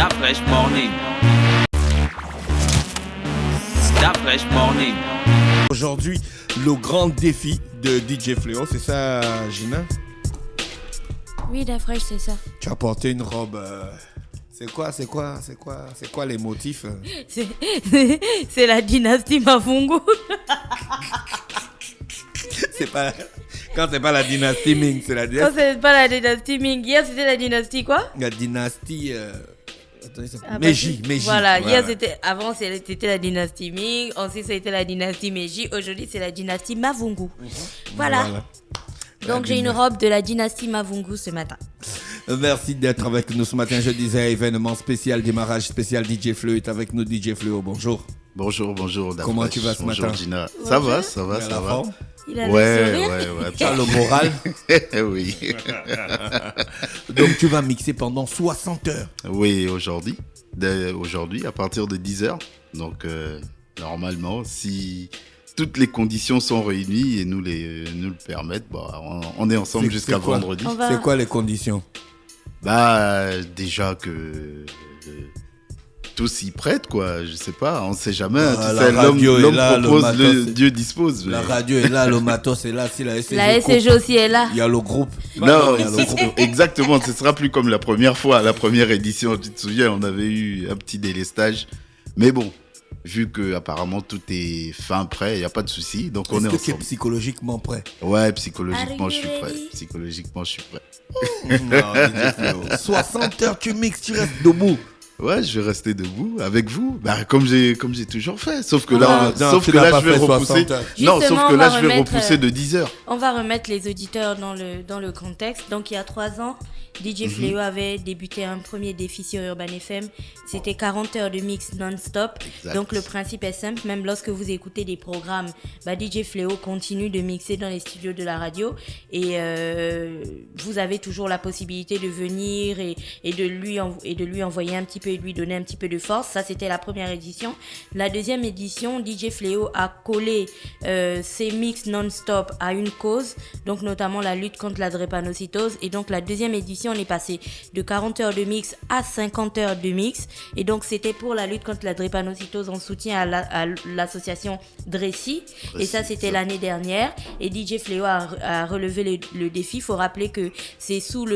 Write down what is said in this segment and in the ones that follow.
That fresh morning. That fresh morning. Aujourd'hui, le grand défi de DJ Fléau, c'est ça, Gina? Oui, Dafresh, c'est ça. Tu as porté une robe. C'est quoi les motifs? C'est la dynastie Mavungu. C'est pas. Quand c'est pas la dynastie Ming, c'est la Quand dynastie. c'est pas la dynastie Ming, hier c'était la dynastie quoi? La dynastie. Attendez, ça... Ah, Meiji. Voilà, hier avant c'était la dynastie Ming, ensuite c'était la dynastie Meiji, aujourd'hui c'est la dynastie Mavungu. Voilà. Donc j'ai une robe de la dynastie Mavungu ce matin. Merci d'être avec nous ce matin. Je disais événement spécial, démarrage spécial. DJ Fléau est avec nous. DJ Fléau, bonjour. Bonjour. Comment tu vas ce matin? Bonjour Gina. Ça va. Il a le Ouais. Tu as le moral? Oui. Donc tu vas mixer pendant 60 heures. Oui, aujourd'hui, à partir de 10h. Donc, normalement, si toutes les conditions sont réunies et nous le permettent, on est ensemble jusqu'à vendredi. C'est quoi les conditions? Déjà que tous s'y prêtent, quoi. Je sais pas, on sait jamais. L'homme propose, Dieu dispose. La radio est là, le matos est là. Si la SCG, la SCG aussi est là. Il y a le groupe. Non, exactement. Ce sera plus comme la première fois, la première édition. Tu te souviens, on avait eu un petit délestage. Mais bon, vu que apparemment tout est fin prêt, il y a pas de souci. Donc on est ensemble. Est-ce que tu es psychologiquement prêt? Ouais, psychologiquement je suis prêt. Non, 60 heures tu mixes, tu restes debout. Ouais, je vais rester debout avec vous, comme j'ai toujours fait. Sauf que là, je vais repousser. Non, sauf que là, je vais repousser de 10 heures. On va remettre les auditeurs dans le contexte. Donc, il y a 3 ans, DJ Fléau avait débuté un premier défi sur Urban FM. C'était 40 heures de mix non-stop. Exact. Donc, le principe est simple. Même lorsque vous écoutez des programmes, DJ Fléau continue de mixer dans les studios de la radio. Et vous avez toujours la possibilité de venir et de lui envoyer un petit peu et de lui donner un petit peu de force. Ça, c'était la première édition. La deuxième édition, DJ Fléau a collé ses mix non-stop à une cause, donc notamment la lutte contre la drépanocytose. Et donc, la deuxième édition, on est passé de 40 heures de mix à 50 heures de mix. Et donc, c'était pour la lutte contre la drépanocytose en soutien à l'association Dressi. Et ça, c'était l'année dernière. Et DJ Fléau a relevé le défi. Il faut rappeler que c'est sous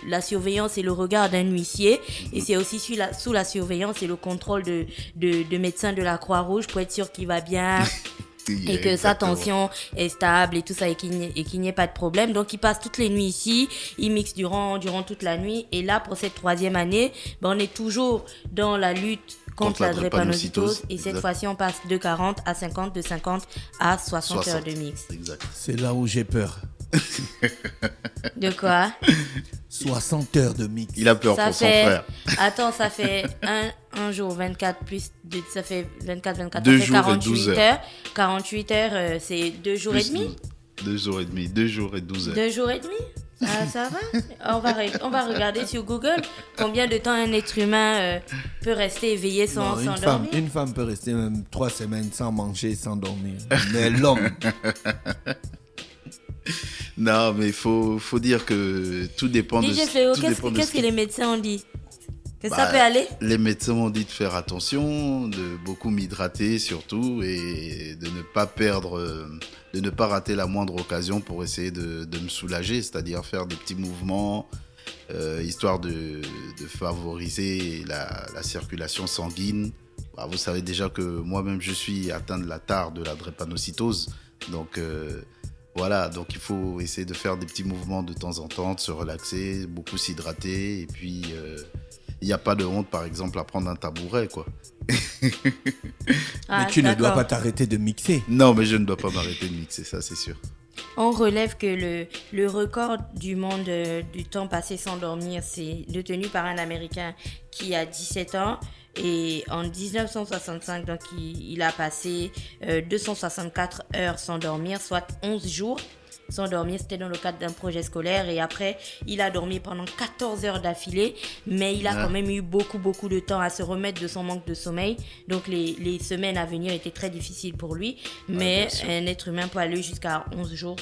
la surveillance et le regard d'un huissier. Et c'est aussi sous la surveillance et le contrôle de médecins de la Croix-Rouge pour être sûr qu'il va bien et que sa tension est stable et tout ça et qu'il n'y ait pas de problème. Donc, il passe toutes les nuits ici, il mixe durant toute la nuit. Et là, pour cette 3e année, on est toujours dans la lutte contre la drépanocytose. Et cette fois-ci, on passe de 40 à 50, de 50 à 60 heures de mix. Exact. C'est là où j'ai peur. De quoi? 60 heures de mix. Il a peur pour son frère. Attends, ça fait un jour, 24 plus... ça fait 24, 2 ça fait jours 48 et 12 heures. 48 heures, c'est 2 jours et demi? 2 jours et demi, 2 jours et 12 heures. 2 jours et demi? Ça va? On va regarder sur Google combien de temps un être humain peut rester éveillé sans dormir. Une femme peut rester même 3 semaines sans manger, sans dormir. Mais l'homme... Non, mais il faut dire que tout dépend de... DJ Fléau, qu'est-ce que les médecins ont dit? Que ça peut aller? Les médecins m'ont dit de faire attention, de beaucoup m'hydrater surtout et de ne pas de ne pas rater la moindre occasion pour essayer de me soulager, c'est-à-dire faire des petits mouvements, histoire de favoriser la circulation sanguine. Vous savez déjà que moi-même je suis atteint de la tare de la drépanocytose, donc... Voilà, donc il faut essayer de faire des petits mouvements de temps en temps, de se relaxer, beaucoup s'hydrater. Et puis, il n'y a pas de honte, par exemple, à prendre un tabouret, quoi. Mais tu ne dois pas t'arrêter de mixer. Non, mais je ne dois pas m'arrêter de mixer, ça c'est sûr. On relève que le record du monde du temps passé sans dormir, c'est détenu par un Américain qui a 17 ans. Et en 1965, donc il a passé 264 heures sans dormir, soit 11 jours sans dormir. C'était dans le cadre d'un projet scolaire. Et après, il a dormi pendant 14 heures d'affilée. Mais il a quand même eu beaucoup de temps à se remettre de son manque de sommeil. Donc, les semaines à venir étaient très difficiles pour lui. Mais un être humain peut aller jusqu'à 11 jours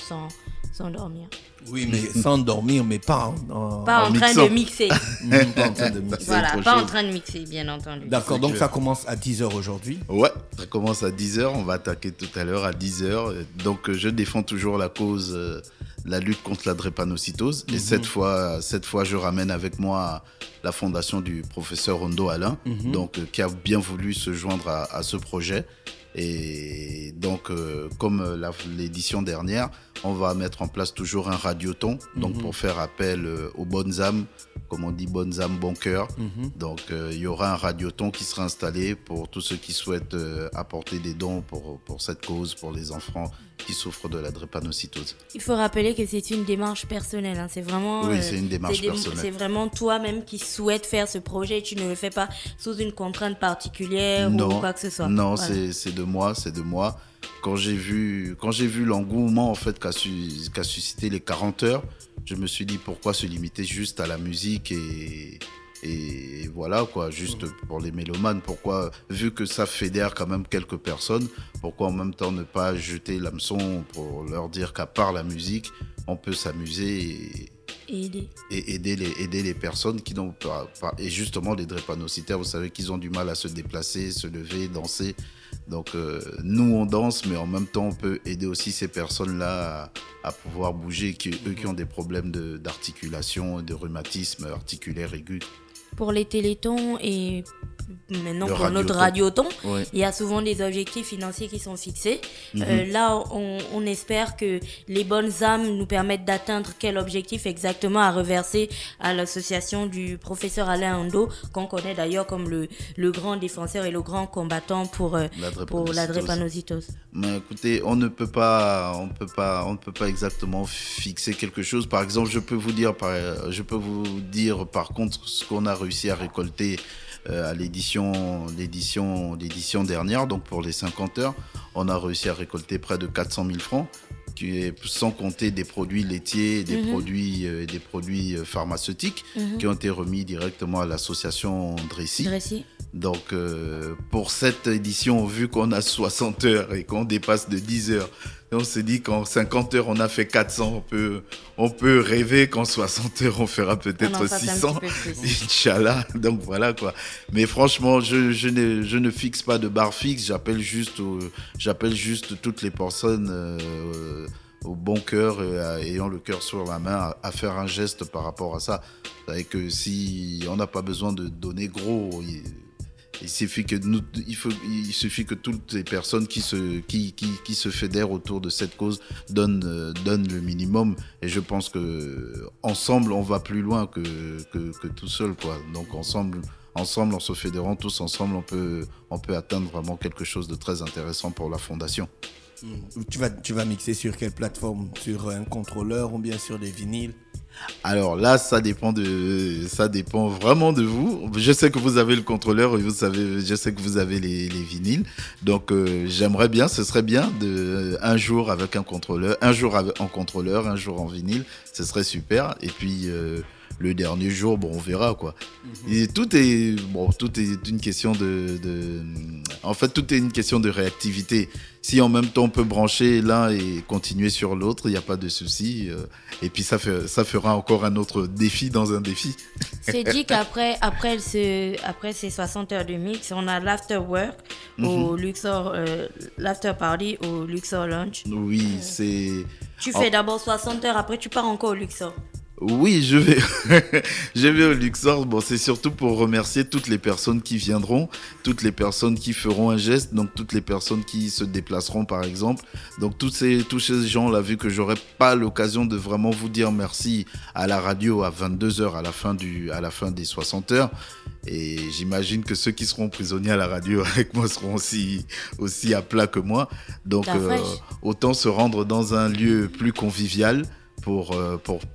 S'endormir. Oui, mais sans dormir, mais pas Pas en train mixant. de mixer. pas en train de mixer. Voilà, autre pas en chose. train de mixer, bien entendu. D'accord, C'est donc clair. ça commence à 10h aujourd'hui. Ouais, ça commence à 10h, on va attaquer tout à l'heure à 10h. Donc je défends toujours la cause, la lutte contre la drépanocytose. Et cette fois, je ramène avec moi la fondation du professeur Rondo Alain, donc, qui a bien voulu se joindre à ce projet. Et donc, comme l'édition dernière, on va mettre en place toujours un radioton, donc pour faire appel aux bonnes âmes, comme on dit, bonnes âmes, bon cœur. Donc, il y aura un radioton qui sera installé pour tous ceux qui souhaitent apporter des dons pour cette cause, pour les enfants qui souffrent de la drépanocytose. Il faut rappeler que c'est une démarche personnelle. Hein. C'est vraiment. Oui, c'est une démarche personnelle. C'est vraiment toi-même qui souhaites faire ce projet. Tu ne le fais pas sous une contrainte particulière ou quoi que ce soit. Non, Voilà. c'est de moi. Quand j'ai vu l'engouement en fait qu'a suscité les 40 heures, je me suis dit pourquoi se limiter juste à la musique et voilà quoi, juste pour les mélomanes. Pourquoi, vu que ça fédère quand même quelques personnes, pourquoi en même temps ne pas jeter l'hameçon pour leur dire qu'à part la musique, on peut s'amuser et aider les personnes qui n'ont pas. Et justement, les drépanocytaires, vous savez qu'ils ont du mal à se déplacer, se lever, danser. Donc, nous, on danse, mais en même temps, on peut aider aussi ces personnes-là à pouvoir bouger, eux qui ont des problèmes d'articulation, de rhumatisme articulaire aigu. Pour les télétons et maintenant Le pour notre radioton. radioton, Ouais. il y a souvent des objectifs financiers qui sont fixés. Là, on espère que les bonnes âmes nous permettent d'atteindre quel objectif exactement à reverser à l'association du professeur Alain Ando, qu'on connaît d'ailleurs comme le grand défenseur et le grand combattant pour la drépanocytose. Mais écoutez, on ne peut pas exactement fixer quelque chose. Par exemple, je peux vous dire par contre ce qu'on a réussi à récolter à l'édition dernière, donc pour les 50 heures, on a réussi à récolter près de 400 000 francs, qui est sans compter des produits laitiers, des produits pharmaceutiques qui ont été remis directement à l'association Dressi. Donc, pour cette édition, vu qu'on a 60 heures et qu'on dépasse de 10 heures, on s'est dit qu'en 50 heures, on a fait 400. On peut rêver qu'en 60 heures, on fera peut-être 600. Inch'Allah. Donc, voilà quoi. Mais franchement, je ne fixe pas de barre fixe. J'appelle juste toutes les personnes au bon cœur, ayant le cœur sur la main, à faire un geste par rapport à ça. C'est-à-dire que si on n'a pas besoin de donner gros, il suffit que toutes les personnes qui se fédèrent autour de cette cause donnent le minimum. Et je pense que ensemble, on va plus loin que tout seul, quoi. Donc ensemble, en se fédérant tous ensemble, on peut atteindre vraiment quelque chose de très intéressant pour la fondation. Tu vas mixer sur quelle plateforme? Sur un contrôleur ou bien sur des vinyles? Alors là, ça dépend vraiment de vous. Je sais que vous avez le contrôleur et je sais que vous avez les vinyles. Donc j'aimerais bien, ce serait bien un jour avec un contrôleur, un jour en contrôleur, un jour en vinyle. Ce serait super. Et puis le dernier jour, bon, on verra quoi. Et tout est une question en fait, tout est une question de réactivité. Si en même temps on peut brancher l'un et continuer sur l'autre, il n'y a pas de souci. Et puis ça fera encore un autre défi dans un défi. C'est dit qu'après ces 60 heures de mix, on a l'afterwork au Luxor, l'after party au Luxor Lounge. Oui, c'est... Tu fais d'abord 60 heures, après tu pars encore au Luxor. Oui, je vais au Luxor. Bon, c'est surtout pour remercier toutes les personnes qui viendront, toutes les personnes qui feront un geste, donc toutes les personnes qui se déplaceront, par exemple. Donc tous ces gens-là, vu que j'aurai pas l'occasion de vraiment vous dire merci à la radio à 22h à la fin des 60 heures. Et j'imagine que ceux qui seront prisonniers à la radio avec moi seront aussi à plat que moi. Donc autant se rendre dans un lieu plus convivial pour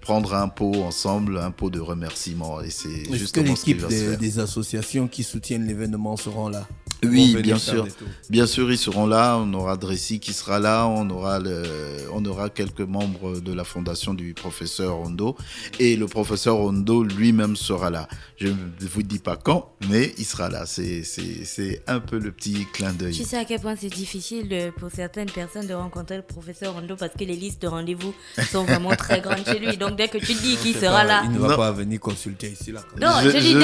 prendre un pot ensemble, un pot de remerciements. Et c'est Est-ce que justement ce qui l'équipe va se faire. des associations qui soutiennent l'événement seront là? Oui, venir bien faire sûr. des tours. Bien sûr, ils seront là. On aura Dressi qui sera là. On aura quelques membres de la fondation du professeur Hondo. Et le professeur Hondo lui-même sera là. Je ne vous dis pas quand, mais il sera là. C'est un peu le petit clin d'œil. Tu sais à quel point c'est difficile pour certaines personnes de rencontrer le professeur Rondo parce que les listes de rendez-vous sont vraiment très grandes chez lui. Donc dès que tu dis qu'il sera là. Il ne va Non. pas venir consulter ici là. Non, Je- je dis je-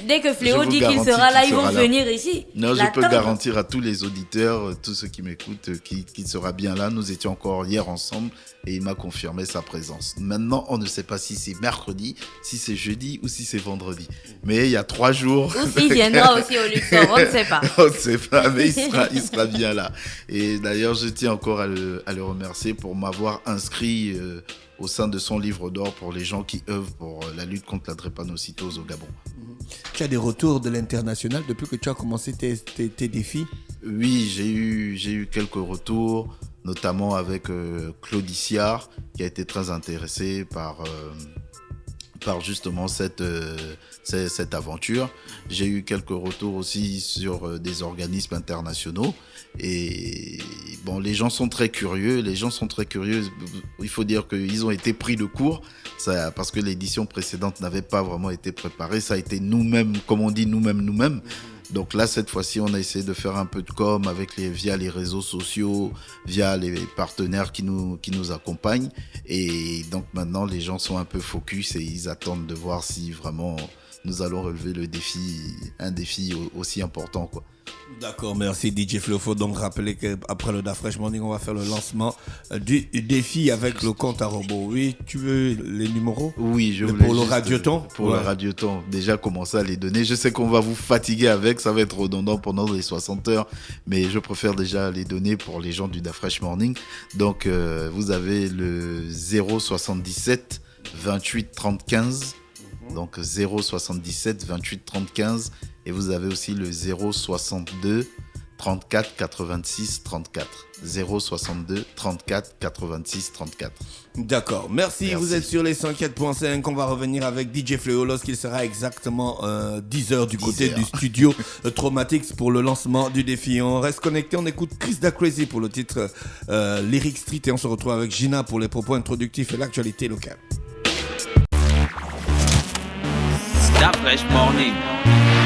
dès que je Fléau vous dit qu'il garantis sera là, qu'il ils vont sera là. venir ici. Non, je peux L'attendre. garantir à tous les auditeurs, tous ceux qui m'écoutent, qu'il sera bien là. Nous étions encore hier ensemble et il m'a confirmé sa présence. Maintenant, on ne sait pas si c'est mercredi, si c'est jeudi ou si c'est vendredi. Mais il y a 3 jours. Ou s'il viendra aussi au Luxor, on ne sait pas. On ne sait pas, mais il sera bien là. Et d'ailleurs, je tiens encore à le remercier pour m'avoir inscrit au sein de son livre d'or pour les gens qui œuvrent pour la lutte contre la drépanocytose au Gabon. Tu as des retours de l'international depuis que tu as commencé tes défis? Oui, j'ai eu quelques retours, notamment avec Claude Issiard, qui a été très intéressé par justement cette aventure. J'ai eu quelques retours aussi sur des organismes internationaux. Et bon, les gens sont très curieux. Il faut dire qu'ils ont été pris de court, parce que l'édition précédente n'avait pas vraiment été préparée. Ça a été nous-mêmes, comme on dit, nous-mêmes. Donc là, cette fois-ci, on a essayé de faire un peu de com via les réseaux sociaux, via les partenaires qui nous accompagnent. Et donc maintenant, les gens sont un peu focus et ils attendent de voir si vraiment nous allons relever un défi aussi important, quoi. D'accord, merci DJ Flo. Faut donc rappeler qu'après le Da Fresh Morning, on va faire le lancement du défi avec le compte à rebours. Oui, tu veux les numéros? Oui, je voulais pour le juste, radioton. Pour le radioton, déjà commencer à les donner. Je sais qu'on va vous fatiguer avec, ça va être redondant pendant les 60 heures, mais je préfère déjà les donner pour les gens du Da Fresh Morning. Donc, vous avez le 077 28 30 15. Donc 077 28 30 15 et vous avez aussi le 062 34 86 34. 062 34 86 34. D'accord, merci. Vous êtes sur les 104.5. On va revenir avec DJ Fléau lorsqu'il sera exactement 10h du côté du studio Traumatics pour le lancement du défi. On reste connecté, on écoute Chris Da Crazy pour le titre Lyric Street et on se retrouve avec Gina pour les propos introductifs et l'actualité locale. Da Fresh Morning.